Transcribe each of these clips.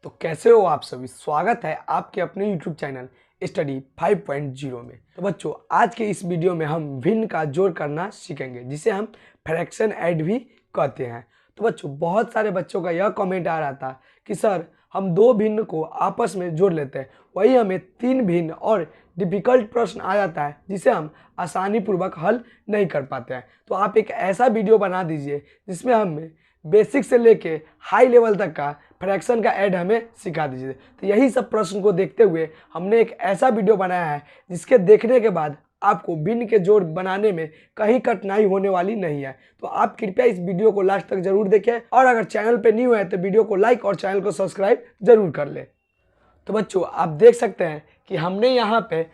तो कैसे हो आप सभी। स्वागत है आपके अपने YouTube चैनल स्टडी 5.0 में। तो बच्चों, आज के इस वीडियो में हम भिन्न का जोड़ करना सीखेंगे, जिसे हम फ्रैक्शन ऐड भी कहते हैं। तो बच्चों, बहुत सारे बच्चों का यह कमेंट आ रहा था कि सर हम दो भिन्न को आपस में जोड़ लेते हैं, वही हमें तीन भिन्न और डिफिकल्ट प्रश्न आ जाता है जिसे हम आसानी पूर्वक हल नहीं कर पाते हैं। तो आप एक ऐसा वीडियो बना दीजिए जिसमें हमें बेसिक से लेके हाई लेवल तक का फ्रैक्शन का ऐड हमें सिखा दीजिए। तो यही सब प्रश्न को देखते हुए हमने एक ऐसा वीडियो बनाया है जिसके देखने के बाद आपको भिन्न के जोड़ बनाने में कहीं कठिनाई होने वाली नहीं है। तो आप कृपया इस वीडियो को लास्ट तक जरूर देखें, और अगर चैनल पे न्यू है तो वीडियो को लाइक और चैनल को सब्सक्राइब जरूर कर ले। तो बच्चों, आप देख सकते हैं कि हमने यहाँ पे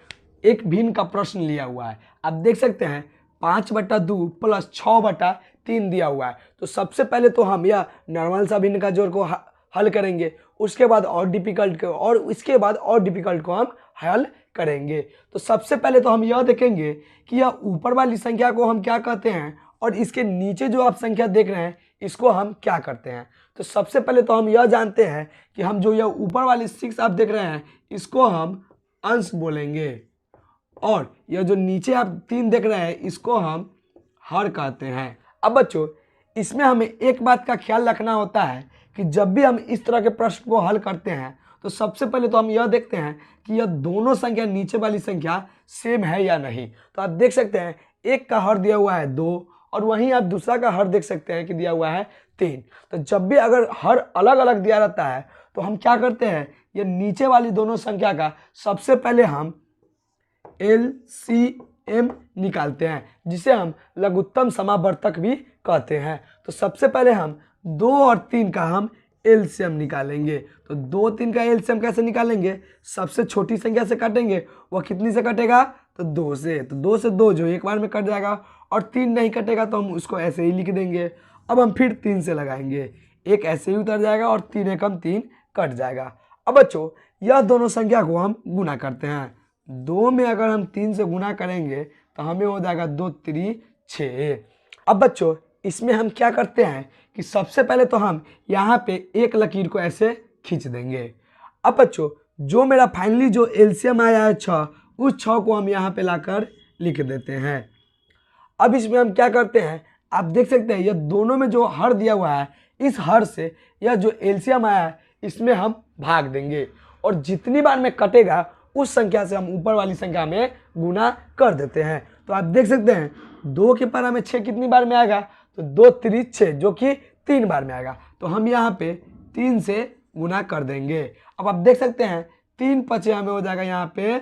एक भिन्न का प्रश्न लिया हुआ है। आप देख सकते हैं 5/2 प्लस 6/3 दिया हुआ है। तो सबसे पहले तो हम यह नॉर्मल सा भिन्न का जोड़ को हल करेंगे, उसके बाद और डिफिकल्ट को, और इसके बाद और डिफिकल्ट को हम हल करेंगे। तो सबसे पहले तो हम यह देखेंगे कि यह ऊपर वाली संख्या को हम क्या कहते हैं और इसके नीचे जो आप संख्या देख रहे हैं इसको हम क्या करते हैं। तो सबसे पहले तो हम यह जानते हैं कि हम जो यह ऊपर वाली 6 आप देख रहे हैं इसको हम अंश बोलेंगे, और यह जो नीचे आप 3 देख रहे हैं इसको हम हर कहते हैं। अब बच्चों, इसमें हमें एक बात का ख्याल रखना होता है कि जब भी हम इस तरह के प्रश्न को हल करते हैं तो सबसे पहले तो हम यह देखते हैं कि यह दोनों संख्या नीचे वाली संख्या सेम है या नहीं। तो आप देख सकते हैं एक का हर दिया हुआ है 2, और वहीं आप दूसरा का हर देख सकते हैं कि दिया हुआ है 3। तो जब भी अगर हर अलग अलग दिया रहता है तो हम क्या करते हैं, यह नीचे वाली दोनों संख्या का सबसे पहले हम LCM निकालते हैं, जिसे हम लघुत्तम समावर्तक भी कहते हैं। तो सबसे पहले हम 2 और 3 का हम LCM निकालेंगे। तो 2 3 का LCM कैसे निकालेंगे, सबसे छोटी संख्या से काटेंगे, वह कितनी से कटेगा, तो 2 से। तो 2 से 2 जो एक बार में कट जाएगा, और 3 नहीं कटेगा तो हम उसको ऐसे ही लिख देंगे। अब हम फिर 3 से लगाएंगे, एक ऐसे ही उतर जाएगा और 3 एकम 3 कट जाएगा। अब बच्चों, यह दोनों संख्या को हम गुना करते हैं। 2 में अगर हम 3 से गुना करेंगे तो हमें हो जाएगा 2 3 6। अब बच्चों, इसमें हम क्या करते हैं कि सबसे पहले तो हम यहाँ पे एक लकीर को ऐसे खींच देंगे। अब बच्चों, जो मेरा फाइनली जो एलसीएम आया है 6, उस 6 को हम यहाँ पे लाकर लिख देते हैं। अब इसमें हम क्या करते हैं, आप देख सकते हैं यह दोनों में जो हर दिया हुआ है, इस हर से यह जो एलसीएम आया है इसमें हम भाग देंगे, और जितनी बार में कटेगा उस संख्या से हम ऊपर वाली संख्या में गुना कर देते हैं। तो आप देख सकते हैं 2 के पर हमें 6 कितनी बार में आएगा, तो 2 3 6, जो कि 3 बार में आएगा। तो हम यहाँ पे 3 से गुना कर देंगे। अब आप देख सकते हैं 3 5 हमें हो जाएगा यहाँ पे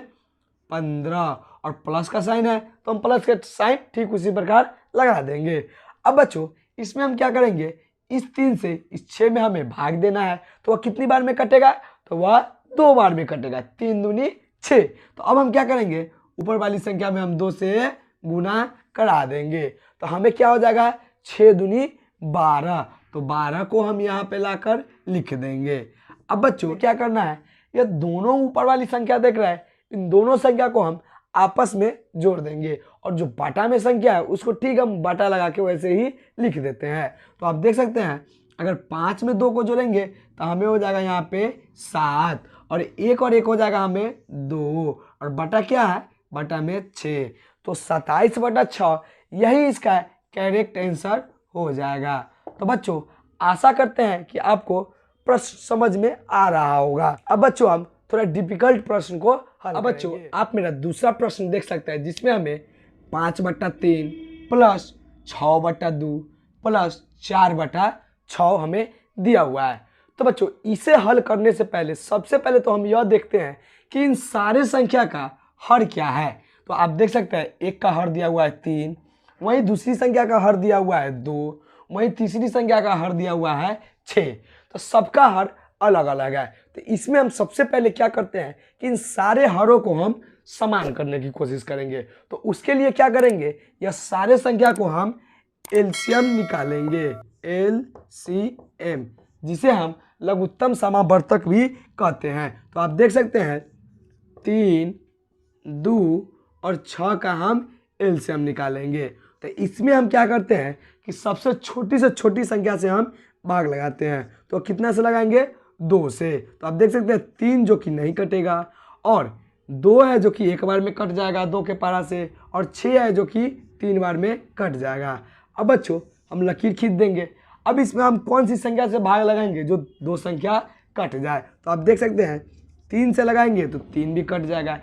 15, और प्लस का साइन है तो हम प्लस का साइन ठीक उसी प्रकार लगा देंगे। अब बच्चों, इसमें हम क्या करेंगे, इस 3 से इस 6 में हमें भाग देना है, तो वह कितनी बार में कटेगा, तो वह 2 बार में कटेगा, 3 दूनी 6। तो अब हम क्या करेंगे, ऊपर वाली संख्या में हम 2 से गुना करा देंगे, तो हमें क्या हो जाएगा 6 दूनी 12। तो 12 को हम यहाँ पे लाकर लिख देंगे। अब बच्चों, क्या करना है, ये दोनों ऊपर वाली संख्या देख रहा है, इन दोनों संख्या को हम आपस में जोड़ देंगे, और जो बाटा में संख्या है उसको ठीक हम बाटा लगा के वैसे ही लिख देते हैं। तो आप देख सकते हैं अगर 5 में 2 को जोड़ेंगे तो हमें हो जाएगा यहाँ पे 7, और 1 और 1 हो जाएगा हमें 2, और बटा क्या है, बटा में 6। तो 27/6 यही इसका करेक्ट आंसर हो जाएगा। तो बच्चों, आशा करते हैं कि आपको प्रश्न समझ में आ रहा होगा। अब बच्चों, हम थोड़ा डिफिकल्ट प्रश्न को हल अब बच्चों, आप मेरा दूसरा प्रश्न देख सकते हैं, जिसमें हमें 5/3 प्लस 6/2 प्लस 4/6 हमें दिया हुआ है। तो बच्चों, इसे हल करने से पहले सबसे पहले तो हम यह देखते हैं कि इन सारे संख्या का हर क्या है। तो आप देख सकते हैं एक का हर दिया हुआ है 3, वहीं दूसरी संख्या का हर दिया हुआ है 2, वहीं तीसरी संख्या का हर दिया हुआ है 6। तो सबका हर अलग अलग है। तो इसमें हम सबसे पहले क्या करते हैं कि इन सारे हरों को हम समान करने की कोशिश करेंगे। तो उसके लिए क्या करेंगे, यह सारे संख्या को हम एलसीएम निकालेंगे, LCM, जिसे हम लघुत्तम समावर्तक भी कहते हैं। तो आप देख सकते हैं 3 2 और 6 का हम एलसीएम निकालेंगे। तो इसमें हम क्या करते हैं कि सबसे छोटी से छोटी संख्या से हम भाग लगाते हैं। तो कितना से लगाएंगे, 2 से। तो आप देख सकते हैं 3 जो कि नहीं कटेगा, और 2 है जो कि एक बार में कट जाएगा 2 के पारा से, और 6 है जो कि 3 बार में कट जाएगा। अब बच्चों हम लकीर खींच देंगे। अब इसमें हम कौन सी संख्या से भाग लगाएंगे जो 2 संख्या कट जाए। तो आप देख सकते हैं 3 से लगाएंगे तो 3 भी कट जाएगा,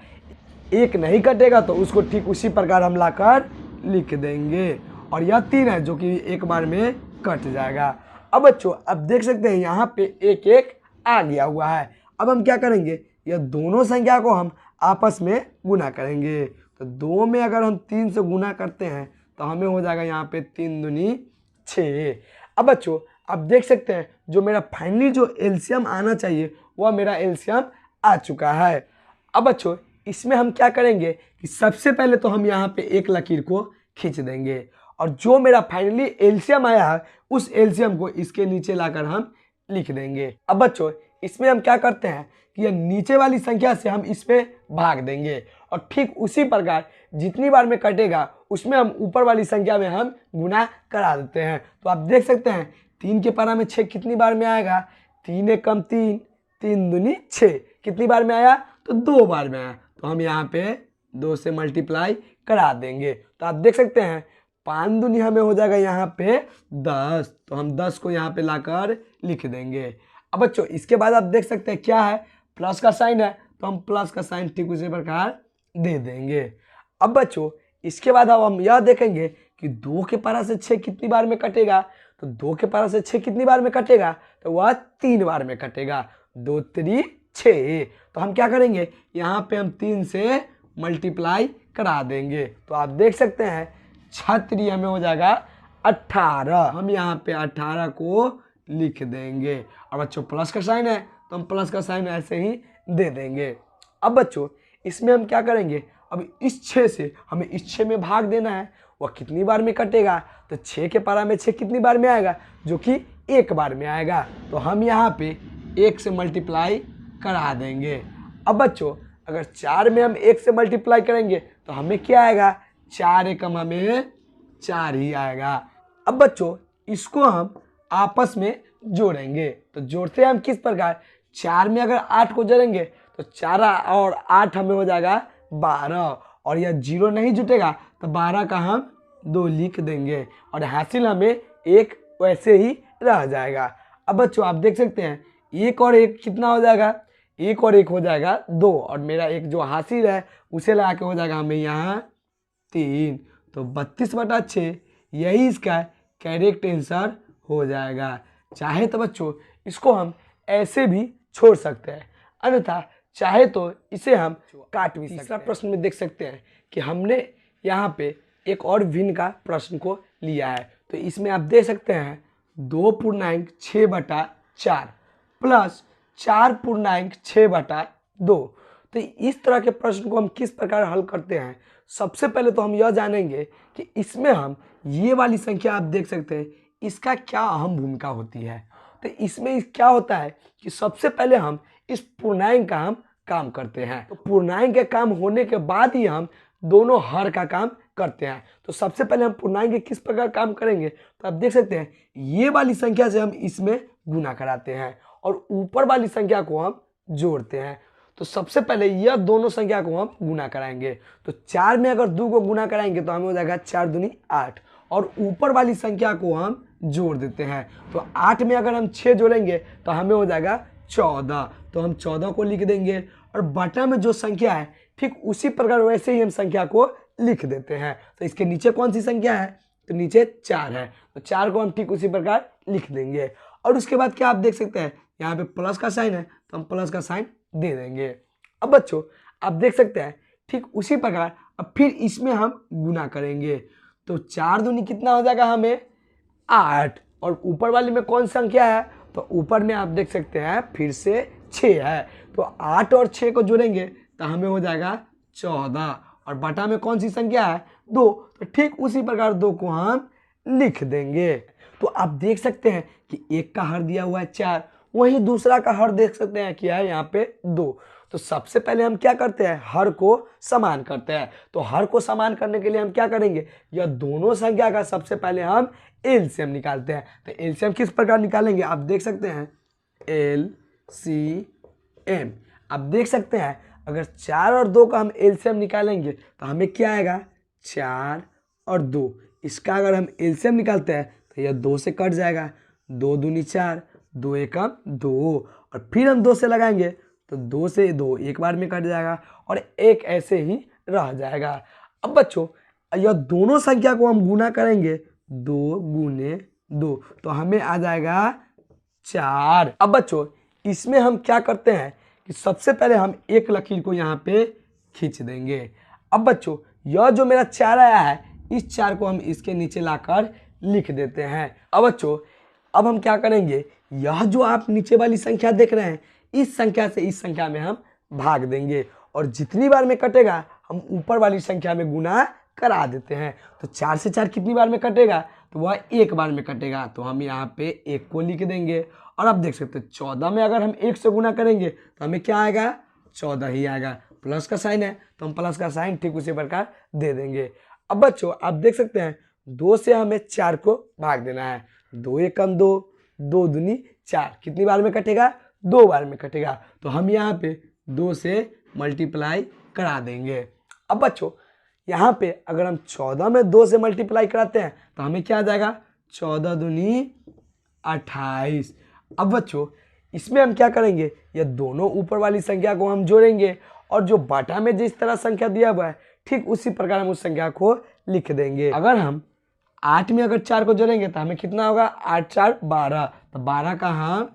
1 नहीं कटेगा तो उसको ठीक उसी प्रकार हम लाकर लिख देंगे, और यह 3 है जो कि एक बार में कट जाएगा। अब बच्चों अब देख सकते हैं यहाँ पे 1 1 आ गया हुआ है। अब हम क्या करेंगे, यह दोनों संख्या को हम आपस में गुना करेंगे। तो 2 में अगर हम 3 से गुना करते हैं तो हमें हो जाएगा यहाँ पे 3 दूनी 6। अब बच्चों आप देख सकते हैं जो मेरा फाइनली जो एलसीएम आना चाहिए वह मेरा एलसीएम आ चुका है। अब बच्चों इसमें हम क्या करेंगे कि सबसे पहले तो हम यहाँ पे एक लकीर को खींच देंगे, और जो मेरा फाइनली एलसीएम आया है उस एलसीएम को इसके नीचे लाकर हम लिख देंगे। अब बच्चों इसमें हम क्या करते हैं कि यह नीचे वाली संख्या से हम इसमें भाग देंगे, और ठीक उसी प्रकार जितनी बार में कटेगा उसमें हम ऊपर वाली संख्या में हम गुना करा देते हैं। तो आप देख सकते हैं 3 के पारा में 6 कितनी बार में आएगा, 3 एक कम 3, 3 दूनी 6, कितनी बार में आया तो 2 बार में आया। तो हम यहाँ पे 2 से मल्टीप्लाई करा देंगे। तो आप देख सकते हैं 5 दूनी हमें हो जाएगा यहाँ पे 10, तो हम 10 को यहाँ पे लाकर लिख देंगे। अब बच्चों इसके बाद आप देख सकते हैं क्या है, प्लस का साइन है, तो हम प्लस का साइन ठीक उसी प्रकार दे देंगे। अब बच्चों इसके बाद अब हम यह देखेंगे कि 2 के पारा से 6 कितनी बार में कटेगा। तो 2 के पारा से 6 कितनी बार में कटेगा, तो वह 3 बार में कटेगा, 2 3 6। तो हम क्या करेंगे यहाँ पे हम 3 से मल्टीप्लाई करा देंगे। तो आप देख सकते हैं 6 3 हमें हो जाएगा 18, हम यहाँ पे 18 को लिख देंगे। और बच्चों प्लस का साइन है तो हम प्लस का साइन ऐसे ही दे देंगे। अब बच्चों इसमें हम क्या करेंगे, अब इस 6 से हमें इस 6 में भाग देना है, वह कितनी बार में कटेगा। तो 6 के पारा में 6 कितनी बार में आएगा, जो कि एक बार में आएगा। तो हम यहाँ पे 1 से मल्टीप्लाई करा देंगे। अब बच्चों अगर 4 में हम 1 से मल्टीप्लाई करेंगे तो हमें क्या आएगा, 4 एकम हमें 4 ही आएगा। अब बच्चों इसको हम आपस में जोड़ेंगे। तो जोड़ते हैं हम किस प्रकार, 4 में अगर 8 को जोड़ेंगे तो 4 और 8 हमें हो जाएगा 12, और यह 0 नहीं जुटेगा तो 12 का हम 2 लिख देंगे, और हासिल हमें 1 वैसे ही रह जाएगा। अब बच्चों आप देख सकते हैं 1 और 1 कितना हो जाएगा, 1 और 1 हो जाएगा 2, और मेरा एक जो हासिल है उसे लगा के हो जाएगा हमें यहाँ 3। तो 32/6 यही इसका करेक्ट आंसर हो जाएगा। चाहे तो बच्चों इसको हम ऐसे भी छोड़ सकते हैं, अन्यथा चाहे तो इसे हम काट भी सकते हैं। तीसरा प्रश्न में देख सकते हैं कि हमने यहाँ पे एक और भिन्न का प्रश्न को लिया है। तो इसमें आप देख सकते हैं 2/6/4 प्लस 4/6/2। तो इस तरह के प्रश्न को हम किस प्रकार हल करते हैं। सबसे पहले तो हम यह जानेंगे कि इसमें हम ये वाली संख्या आप देख सकते हैं इसका क्या अहम भूमिका होती है। तो इसमें क्या होता है कि सबसे पहले हम इस पूर्णांक का हम काम करते हैं। तो पूर्णांक के काम होने के बाद ही हम दोनों हर का काम करते हैं। तो सबसे पहले हम पूर्णांक के किस प्रकार काम करेंगे, तो आप देख सकते हैं ये वाली संख्या से हम इसमें गुना कराते हैं और ऊपर वाली संख्या को हम जोड़ते हैं। तो सबसे पहले यह दोनों संख्या को हम गुना कराएंगे। तो 4 में अगर 2 को गुना कराएंगे तो हमें हो जाएगा 4 दूनी 8, और ऊपर वाली संख्या को हम जोड़ देते हैं। तो 8 में अगर हम 6 जोड़ेंगे तो हमें हो जाएगा 14, तो हम 14 को लिख देंगे, और बटा में जो संख्या है ठीक उसी प्रकार वैसे ही हम संख्या को लिख देते हैं। तो इसके नीचे कौन सी संख्या है, तो नीचे 4 है, तो 4 को हम ठीक उसी प्रकार लिख देंगे। और उसके बाद क्या आप देख सकते हैं यहाँ पे प्लस का साइन है तो हम प्लस का साइन दे देंगे। अब बच्चों आप देख सकते हैं ठीक उसी प्रकार अब फिर इसमें हम गुना करेंगे। तो 4 दूनी कितना हो जाएगा हमें 8, और ऊपर वाले में कौन संख्या है, तो ऊपर में आप देख सकते हैं फिर से 6 है। तो 8 और 6 को जोड़ेंगे तो हमें हो जाएगा 14, और बटा में कौन सी संख्या है 2, तो ठीक उसी प्रकार 2 को हम लिख देंगे। तो आप देख सकते हैं कि एक का हर दिया हुआ है 4, वहीं दूसरा का हर देख सकते हैं क्या है यहाँ पे 2। तो सबसे पहले हम क्या करते हैं, हर को समान करते हैं। तो हर को समान करने के लिए हम क्या करेंगे, यह दोनों संख्या का सबसे पहले हम एलसीएम निकालते हैं। तो एलसीएम किस प्रकार निकालेंगे, आप देख सकते हैं LCM। अब देख सकते हैं अगर 4 और 2 का हम LCM निकालेंगे तो हमें क्या आएगा, 4 और 2। इसका अगर हम LCM निकालते हैं तो यह 2 से कट जाएगा, 2 दूनी 4, 2 एकम 2, और फिर हम 2 से लगाएंगे तो 2 से 2 एक बार में कट जाएगा और एक ऐसे ही रह जाएगा। अब बच्चों यह दोनों संख्या को हम गुना करेंगे, 2 गुने 2, तो हमें आ जाएगा 4। अब बच्चों इसमें हम क्या करते हैं कि सबसे पहले हम एक लकीर को यहाँ पे खींच देंगे। अब बच्चों यह जो मेरा 4 आया है, इस 4 को हम इसके नीचे लाकर लिख देते हैं। अब बच्चों अब हम क्या करेंगे, यह जो आप नीचे वाली संख्या देख रहे हैं, इस संख्या से इस संख्या में हम भाग देंगे और जितनी बार में कटेगा हम ऊपर वाली संख्या में गुना करा देते हैं। तो 4 से 4 कितनी बार में कटेगा, तो वह एक बार में कटेगा, तो हम यहाँ पे 1 को लिख देंगे। और आप देख सकते हैं 14 में अगर हम 1 से गुना करेंगे तो हमें क्या आएगा, 14 ही आएगा। प्लस का साइन है तो हम प्लस का साइन ठीक उसी प्रकार दे देंगे। अब बच्चों आप देख सकते हैं 2 से हमें 4 को भाग देना है, 2 एकम 2, 2 दूनी 4, कितनी बार में कटेगा, 2 बार में कटेगा, तो हम यहाँ पे 2 से मल्टीप्लाई करा देंगे। अब बच्चों यहाँ पे अगर हम 14 में 2 से मल्टीप्लाई कराते हैं तो हमें क्या आ जाएगा, 14 दूनी 28। अब बच्चों इसमें हम क्या करेंगे, ये दोनों ऊपर वाली संख्या को हम जोड़ेंगे और जो बाटा में जिस तरह संख्या दिया हुआ है ठीक उसी प्रकार हम उस संख्या को लिख देंगे। अगर हम 8 में अगर 4 को जोड़ेंगे तो हमें कितना होगा, 8 4 12, तो 12 का हम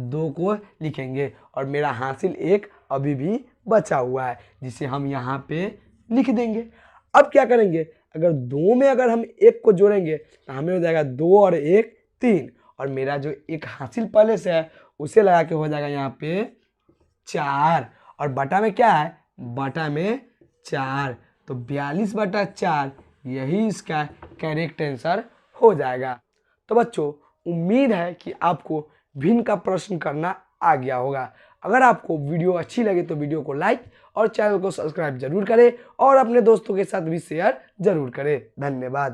2 को लिखेंगे और मेरा हासिल 1 अभी भी बचा हुआ है जिसे हम यहाँ पे लिख देंगे। अब क्या करेंगे, अगर 2 में अगर हम 1 को जोड़ेंगे तो हमें हो जाएगा 2 और 1 3, और मेरा जो एक हासिल पहले से है उसे लगा के हो जाएगा यहाँ पे 4, और बटा में क्या है, बटा में 4, तो 42/4 यही इसका करेक्ट आंसर हो जाएगा। तो बच्चों उम्मीद है कि आपको भिन्न का प्रश्न करना आ गया होगा। अगर आपको वीडियो अच्छी लगे तो वीडियो को लाइक और चैनल को सब्सक्राइब जरूर करें और अपने दोस्तों के साथ भी शेयर जरूर करें। धन्यवाद।